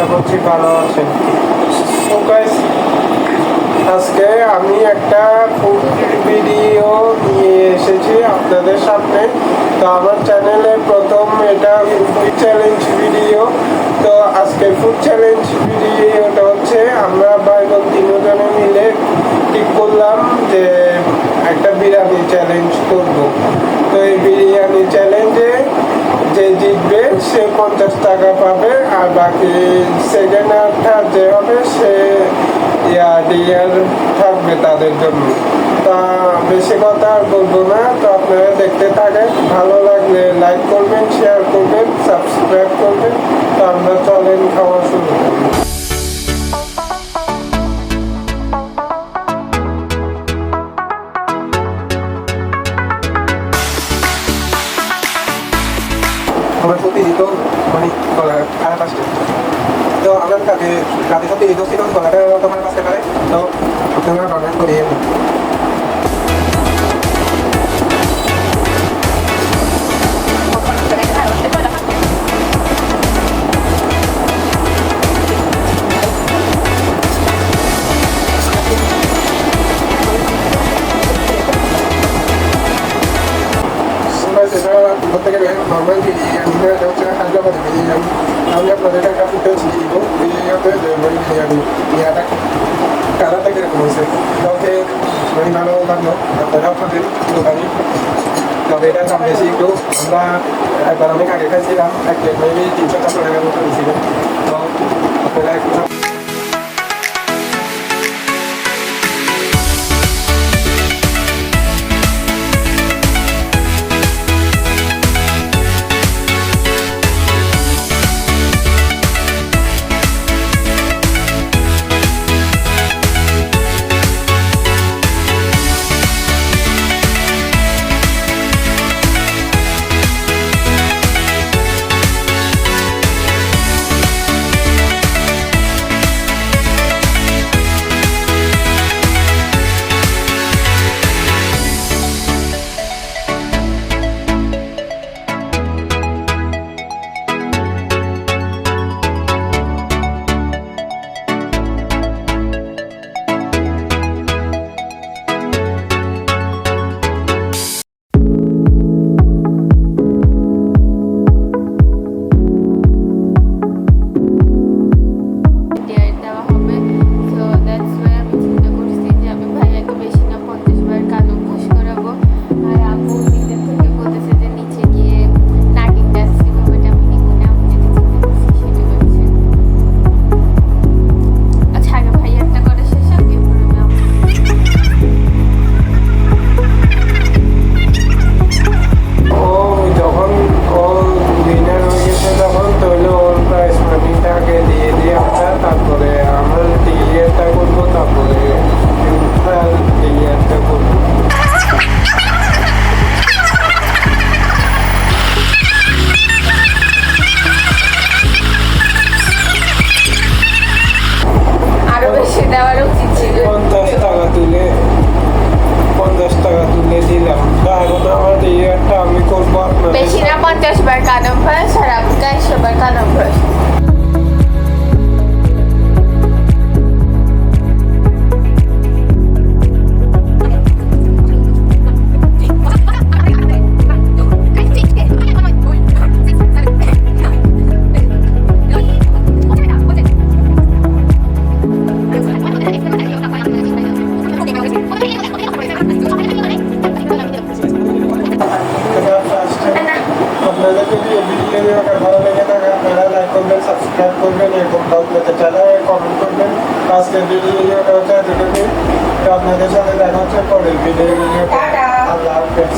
আশা করছি ভালো আছেন। তো গাইস, আজকে আমি একটা ফুড ভিডিও নিয়ে এসেছি আপনাদের সামনে। তো আমার চ্যানেলে প্রথম এটা ফুড চ্যালেঞ্জ ভিডিও। তো আজকে ফুড চ্যালেঞ্জ ভিডিওটা হচ্ছে আমরা ভাই বোন তিনজনে মিলে ঠিক করলাম যে একটা বিরিয়ানি চ্যালেঞ্জ করব। তো এই বিরিয়ানি চ্যালেঞ্জে যে জিতবে সে 50 টাকা পাবে, আর বাকি সেকেন্ড আর থার্ড যে হবে সে ডিয়ার থাকবে তাদের জন্য। তা বেশি কথা আর বলবো না। তো আপনারা দেখতে থাকেন, ভালো লাগলে লাইক করবেন, শেয়ার করবেন, সাবস্ক্রাইব করবেন। তো আমরা চলেন খাওয়া শুরু করি। আমার প্রতিদিন মানে খারাপ আসছে। তো আমার কাছে রাতে সত্যি এই দোষী গলাটা তোমার কাছে পারে। তো আপনারা কমেন্ট করিয়ে নর্মাল বিরিয়ানি হচ্ছে হায়দ্রাবাদি বিরিয়ানি। আমি আপনাদের একটা ফুটেজ দিব ভিডিওতে যে বিরিয়ানি ইয়াটা কালারটা কিরকম হয়েছে। তবে মানে ভালো লাগলো আপনারা আপনাদের দোকানে। তবে এটার দাম বেশি একটু। আমরা একবার অনেক আগে খাইছিলাম, এক প্লেট মেবি 300-400 টাকার মতো দিয়েছিল। তো আপনারা একটু বেশি না 50 বার কাদম ফাঁস আর আপনি 100 বার কাদম ফাঁস। আপনাদের যদি এই ভিডিও ভালো লেগে থাকে আপনারা লাইক করবেন, সাবস্ক্রাইব করবেন, এরকম আপনাদের চ্যানেলে কমেন্ট করবেন। আজকের ভিডিওটা হচ্ছে এতটুকুই। আপনাদের সাথে দেখা হচ্ছে পরের ভিডিওটা। আল্লাহ হাফেজ।